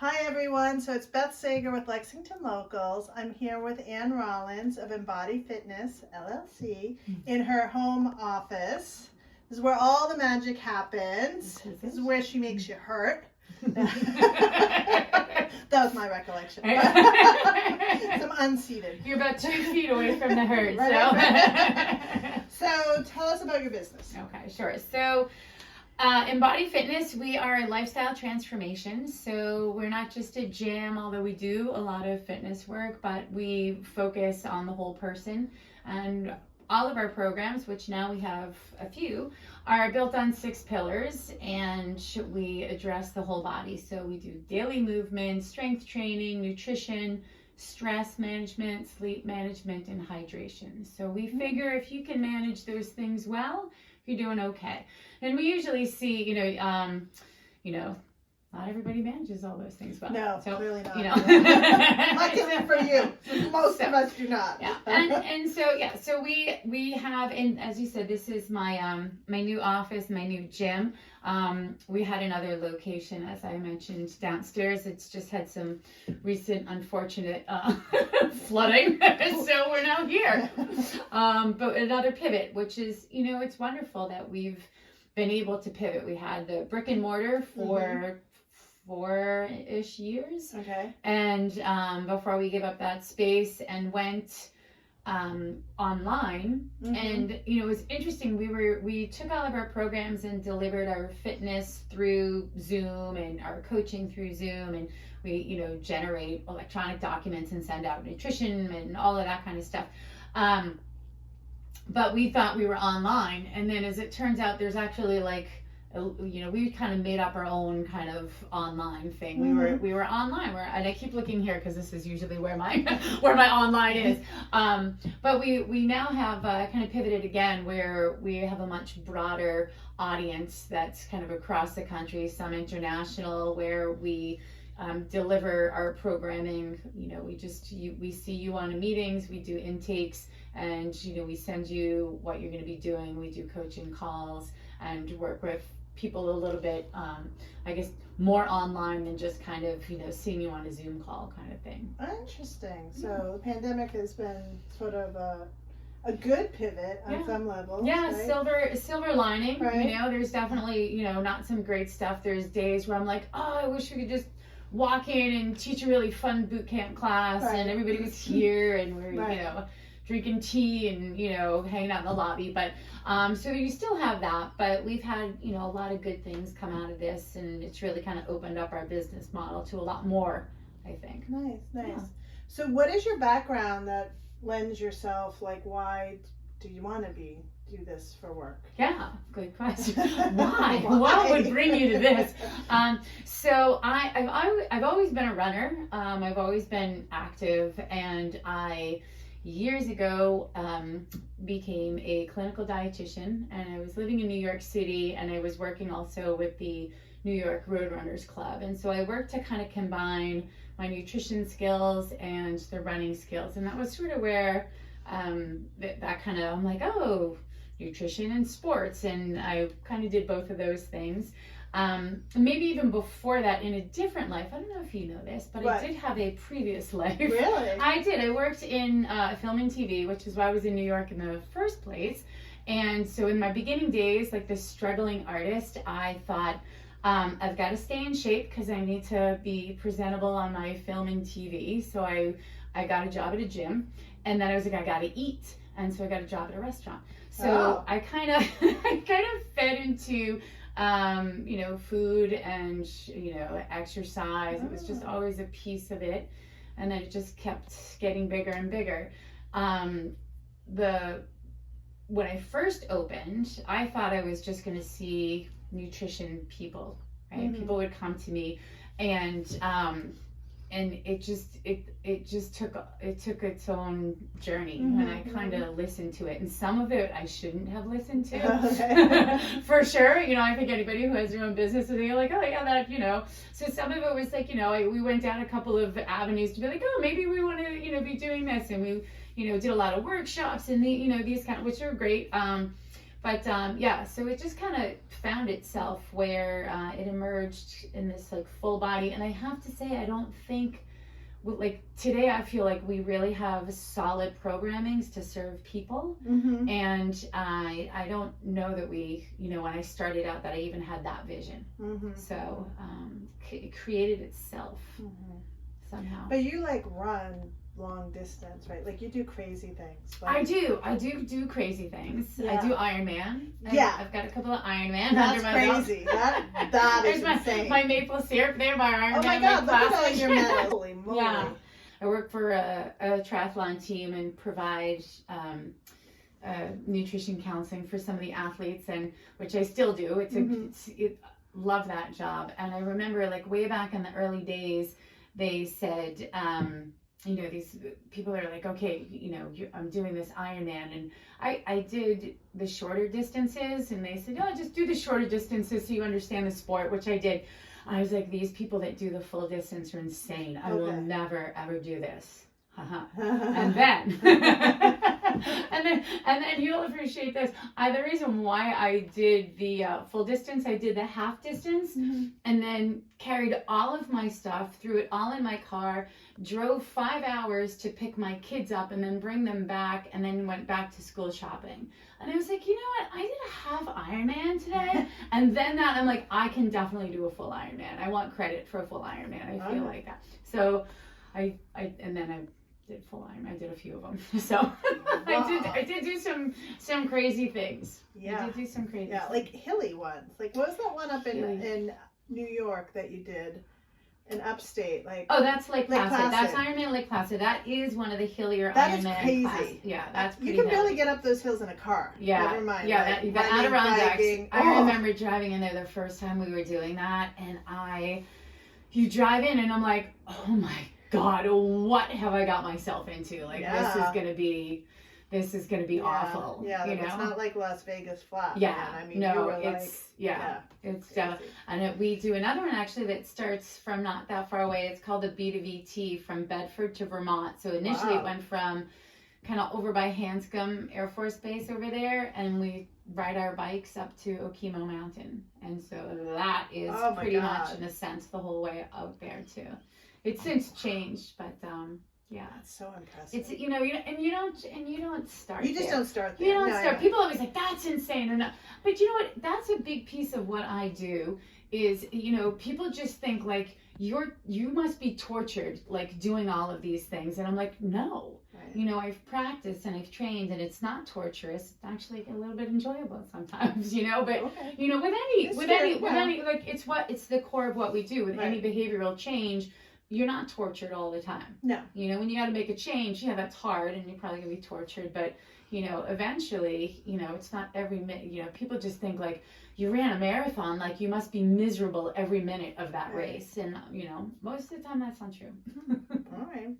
Hi everyone, so it's Beth Sager with Lexington Locals. I'm here with Anne Rollins of Embody Fitness, LLC, in her home office. This is where all the magic happens. This is where she makes you hurt. That was my recollection. I'm unseated. You're about 2 feet away from the hurt. Right. So tell us about your business. Okay, sure. So Embody Fitness, we are a lifestyle transformation. So we're not just a gym, although we do a lot of fitness work, but we focus on the whole person. And all of our programs, which now we have a few, are built on 6 pillars, and we address the whole body. So we do daily movement, strength training, nutrition, stress management, sleep management, and hydration. So we figure if you can manage those things well, you're doing okay. And we usually see, not everybody manages all those things well. No, so, clearly not. I can for you. Most of us do not. Yeah, so we have, and as you said, this is my my new office, my new gym. We had another location, as I mentioned, downstairs. It's just had some recent unfortunate flooding, so we're now here. But another pivot, which is, it's wonderful that we've been able to pivot. We had the brick and mortar for 4-ish years. Okay. And before we gave up that space and went online, and it was interesting. We took all of our programs and delivered our fitness through Zoom and our coaching through Zoom, and we generate electronic documents and send out nutrition and all of that kind of stuff. But we thought we were online, and then as it turns out, there's actually we kind of made up our own kind of online thing. We were online, and I keep looking here because this is usually where my online is. But we now have kind of pivoted again, where we have a much broader audience that's kind of across the country, some international, where we deliver our programming. We see you on meetings, we do intakes, and we send you what you're going to be doing. We do coaching calls and work with people a little bit, I guess, more online than just kind of seeing you on a Zoom call kind of thing. Interesting. So the pandemic has been sort of a good pivot on some levels. Yeah, right? silver lining. Right. There's definitely not some great stuff. There's days where I'm like, oh, I wish we could just walk in and teach a really fun boot camp class, and everybody was here, and we're drinking tea and hanging out in the lobby. But so you still have that, but we've had a lot of good things come out of this, and it's really kind of opened up our business model to a lot more, I think. Nice. Yeah. So what is your background that lends yourself, why do you want to do this for work? Yeah, good question. Why? What would bring you to this? So I've always been a runner. I've always been active, and I years ago became a clinical dietitian, and I was living in New York City, and I was working also with the New York Roadrunners Club. And so I worked to kind of combine my nutrition skills and the running skills, and that was sort of where that kind of, I'm like, oh, nutrition and sports, and I kind of did both of those things. Maybe even before that, in a different life. I don't know if you know this, but I did have a previous life. Really? I did. I worked in film and TV, which is why I was in New York in the first place. And so in my beginning days, like this struggling artist, I thought, I've got to stay in shape because I need to be presentable on my film and TV. So I got a job at a gym, and then I was like, I got to eat. And so I got a job at a restaurant. So I kind of fed into food and, exercise. It was just always a piece of it. And then it just kept getting bigger and bigger. When I first opened, I thought I was just going to see nutrition people, right? People would come to me, and it took its own journey, and I kind of listened to it, and some of it I shouldn't have listened to. For sure. I think anybody who has their own business is like, oh yeah, that, so some of it was like, we went down a couple of avenues to be like, oh, maybe we want to, be doing this, and we, did a lot of workshops and these kind of, which are great. But yeah, so it just kind of found itself where it emerged in this like full body. And I have to say, I don't think, like today I feel like we really have solid programmings to serve people. And I don't know that we, when I started out that I even had that vision. So it created itself somehow. But you like run long distance, right? Like you do crazy things. Like... I do crazy things. Yeah. I do Ironman. I've got a couple of Ironman under my crazy. belt. That is insane. My maple syrup there, my Ironman. Oh my God, look at all your medals. Holy moly. Yeah. I work for a triathlon team and provide nutrition counseling for some of the athletes, and which I still do. Love that job. And I remember like way back in the early days, they said, these people are like, okay, I'm doing this Ironman, and I did the shorter distances, and they said, oh, just do the shorter distances so you understand the sport, which I did. I was like, these people that do the full distance are insane. I will never ever do this. And then and then you'll appreciate this. The reason why I did the full distance, I did the half distance, and then carried all of my stuff, threw it all in my car, drove 5 hours to pick my kids up and then bring them back, and then went back to school shopping. And I was like, you know what? I did a half Ironman today. And then I'm like, I can definitely do a full Ironman. I want credit for a full Ironman. I feel like that. So I did full Ironman. I did a few of them. So I did do some crazy things. Yeah. I did do some crazy things. Like hilly ones. Like what was that one up in New York that you did? In upstate, like that's Lake Placid. That's Ironman Lake Placid. That is one of the hillier Ironman. That is crazy. Yeah, that's pretty. You can barely get up those hills in a car. Yeah, never mind. Yeah, like, the Adirondacks. I remember driving in there the first time we were doing that, and you drive in, and I'm like, oh my God, what have I got myself into? Like this is gonna be awful. Yeah, it's not like Las Vegas flat. Yeah, man. I mean, no, you were it's and we do another one actually that starts from not that far away. It's called the B2VT from Bedford to Vermont. So initially it went from kind of over by Hanscom Air Force Base over there, and we ride our bikes up to Okemo Mountain, and so that is pretty much an ascent the whole way out there too. It's since changed, but yeah, that's so impressive. It's you don't start. You just there. don't start there. You don't start. People always like that's insane or not. But you know what? That's a big piece of what I do. Is people just think like you must be tortured like doing all of these things, and I'm like no. Right. I've practiced and I've trained, and it's not torturous. It's actually a little bit enjoyable sometimes. But with any like it's the core of what we do with any behavioral change. You're not tortured all the time. No. When you got to make a change, that's hard, and you're probably going to be tortured. But, eventually, it's not every minute. People just think, like, you ran a marathon, like, you must be miserable every minute of that race. And, most of the time, that's not true. All right.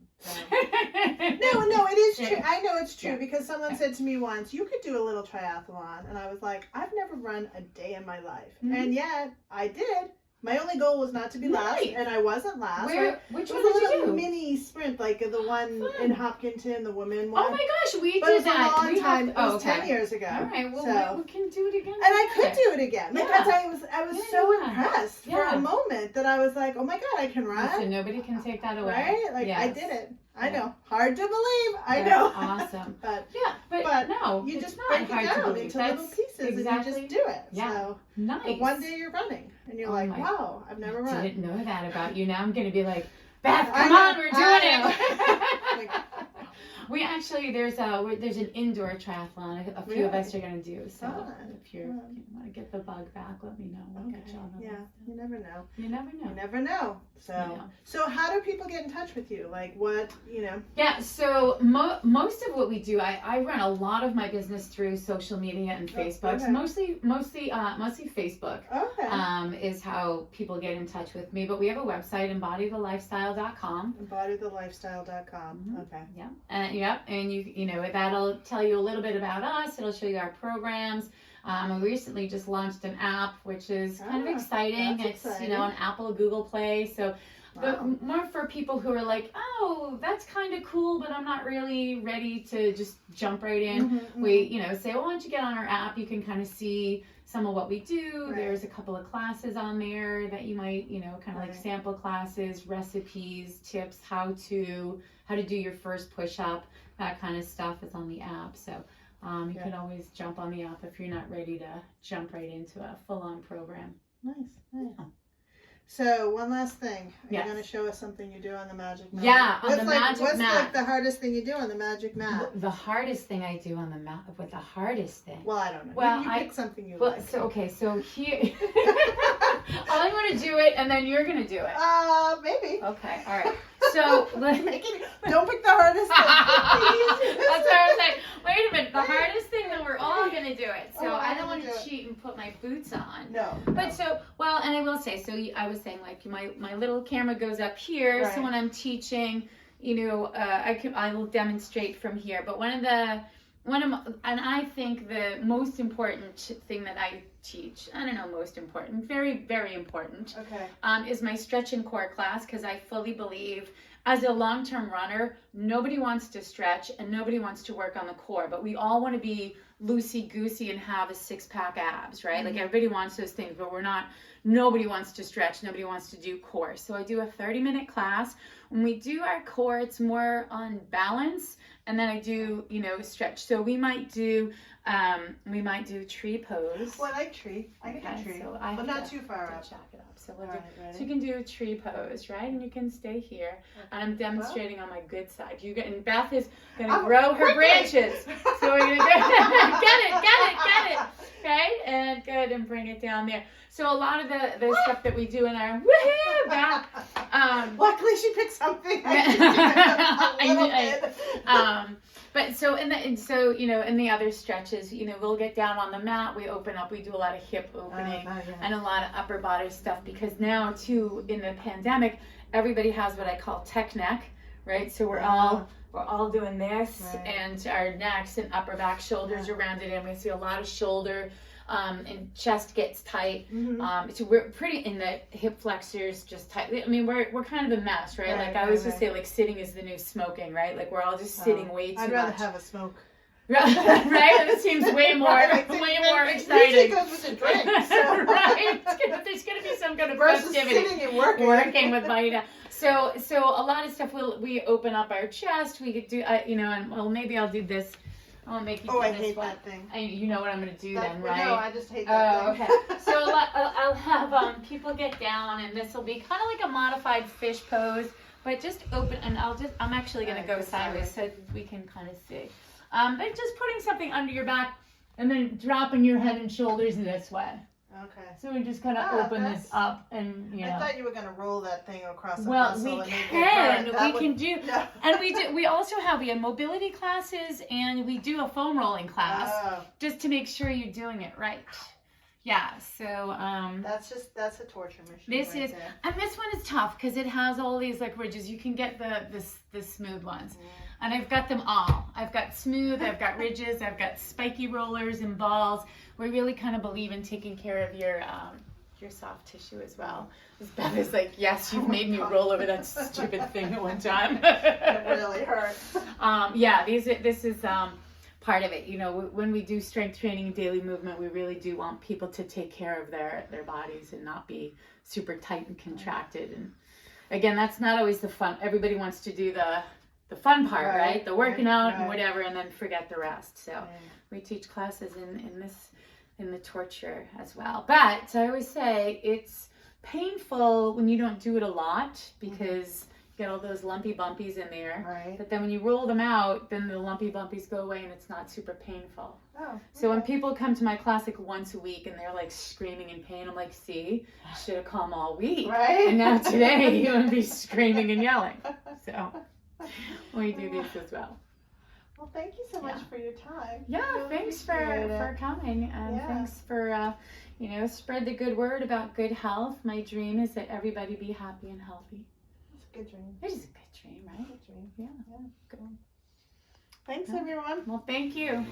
No, it is true. I know it's true because someone said to me once, you could do a little triathlon. And I was like, I've never run a day in my life. And yet, I did. My only goal was not to be last, and I wasn't last. Which one did you do? Mini sprint, like the one in Hopkinton, the women one. Oh my gosh, we did that. It was a long time. It was 10 years ago. All right, well, we can do it again. And I could do it again. Like I was so impressed for a moment that I was like, oh my God, I can run. So nobody can take that away. Right? Like I did it. I know. Hard to believe. I know. Awesome. but no, you just break it down into little pieces and you just do it. Yeah. So nice. One day you're running and you're like, wow, I've never run. I didn't know that about you. Now I'm going to be like, Beth, come on, we're doing it. We actually, there's an indoor triathlon a few of us are going to do. So if you want to get the bug back, let me know. We'll get you on the list. You never know. You never know. You never know. So how do people get in touch with you? Like what, Yeah, so most of what we do, I run a lot of my business through social media and Facebook. Okay. So mostly Facebook is how people get in touch with me. But we have a website, embodydhelifestyle.com. Embodydhelifestyle.com. Okay. Yeah. And you that'll tell you a little bit about us. It'll show you our programs. We recently just launched an app, which is kind of exciting. It's exciting. On Apple, Google Play. So More for people who are like, oh, that's kind of cool, but I'm not really ready to just jump right in. We, say, well, why don't you get on our app? You can kind of see some of what we do. Right. There's a couple of classes on there that you might, kind of like Right. sample classes, recipes, tips, how to do your first push-up, that kind of stuff is on the app. So you can always jump on the app if you're not ready to jump right into a full-on program. Nice. So one last thing. Are Yes. you going to show us something you do on the magic mat? Yeah, on the magic what's mat. What's the hardest thing you do on the magic mat? The hardest thing I do on the mat, the hardest thing. Well, I don't know. Well, you pick something you Well, like. so here, I'm going to do it, and then you're going to do it. Maybe. Okay, all right. So Don't pick the hardest thing. That's what I was like. Wait a minute, the hardest thing that we're all going to do it. So I don't want to cheat and put my boots on. No. But and I will say, I was saying like my little camera goes up here, Right. so when I'm teaching, I will demonstrate from here. But and I think the most important thing that I teach, I don't know, most important, very, very important, is my stretch and core class, because I fully believe as a long-term runner, nobody wants to stretch and nobody wants to work on the core, but we all want to be loosey-goosey and have a six-pack abs, right? Like everybody wants those things, but nobody wants to stretch, nobody wants to do core. So I do a 30-minute class. When we do our core, it's more on balance, and then I do, stretch. So we might do tree pose. Well, I like tree. I can do tree, so but not too far up. Jack it up. So So you can do a tree pose, right? And you can stay here. And I'm demonstrating on my good side. And Beth is gonna grow her branches. So we're gonna get it. Okay, and good, and bring it down there. So a lot of the stuff that we do in our woohoo back. Luckily, she picked something. But so in the other stretches, we'll get down on the mat, we open up, we do a lot of hip opening and a lot of upper body stuff, because now too, in the pandemic, everybody has what I call tech neck, right? So we're all doing this, and our necks and upper back, shoulders are rounded in. We see a lot of shoulder, and chest gets tight. So we're pretty in the hip flexors, just tight. I mean, we're kind of a mess, right? Like I always just say, like sitting is the new smoking, right? Like we're all just sitting way too much. I'd rather have a smoke. Right? It seems way more exciting. Usually goes with a drink. So. Right? There's going to be some kind of versus festivity. Sitting and working. Working with Vita. So a lot of stuff, we open up our chest. We could do, and maybe I'll do this. I won't make you do I this hate one. that thing. You know what I'm going to do then, right? No, I just hate that thing. Okay. So I'll have people get down, and this will be kind of like a modified fish pose, but just open, and I'm actually going to go sideways so we can kind of see. But just putting something under your back and then dropping your head and shoulders this way. Okay. So we just kind of open this up, and I thought you were going to roll that thing across the well, muscle. we and can. make it We can do. Yeah. And we do. We also have mobility classes, and we do a foam rolling class just to make sure you're doing it right. Yeah. So that's a torture machine. this right is there. and this one is tough because it has all these like ridges. You can get the smooth ones. And I've got them all. I've got smooth, I've got ridges, I've got spiky rollers and balls. We really kind of believe in taking care of your soft tissue as well. Beth is like, yes, you've made me roll over that stupid thing at one time. It really hurts. This is part of it. When we do strength training and daily movement, we really do want people to take care of their bodies and not be super tight and contracted. And again, that's not always the fun. Everybody wants to do the fun part, right? The working out and whatever, and then forget the rest. So we teach classes in the torture as well. But I always say it's painful when you don't do it a lot because you get all those lumpy bumpies in there. Right. But then when you roll them out, then the lumpy bumpies go away and it's not super painful. Oh, okay. So when people come to my class like once a week and they're like screaming in pain, I'm like, see, I should have come all week. Right. And now today you're going to be screaming and yelling. So we do these as well. Well, thank you so much for your time. Yeah, really thanks for coming, and thanks for spread the good word about good health. My dream is that everybody be happy and healthy. It's a good dream. It is a good dream, right? Good dream. Yeah. Good. Thanks, everyone. Well, thank you.